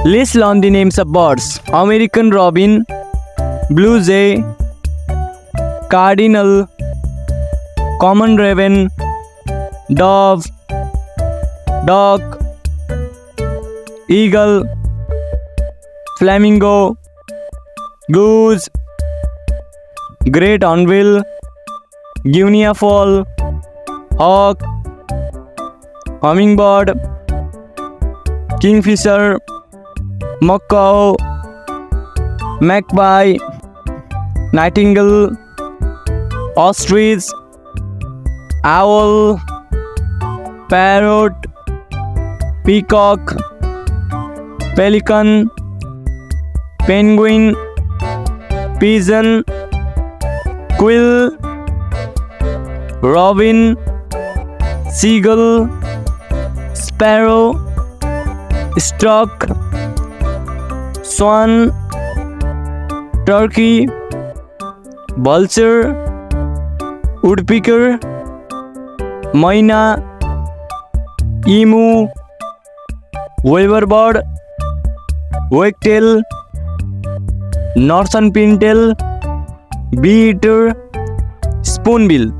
Let's learn the names of birds. American robin, blue jay, cardinal, common raven, dove, duck, eagle, flamingo, goose, great hornbill, guinea fowl, hawk, hummingbird, kingfisher, macaw, magpie, nightingale, ostrich, owl, parrot, peacock, pelican, penguin, pigeon, quill, robin, seagull, sparrow, stork, swan, turkey, vulture, woodpecker, myna, emu, weaver bird, wagtail, northern pintail, bee-eater, spoonbill.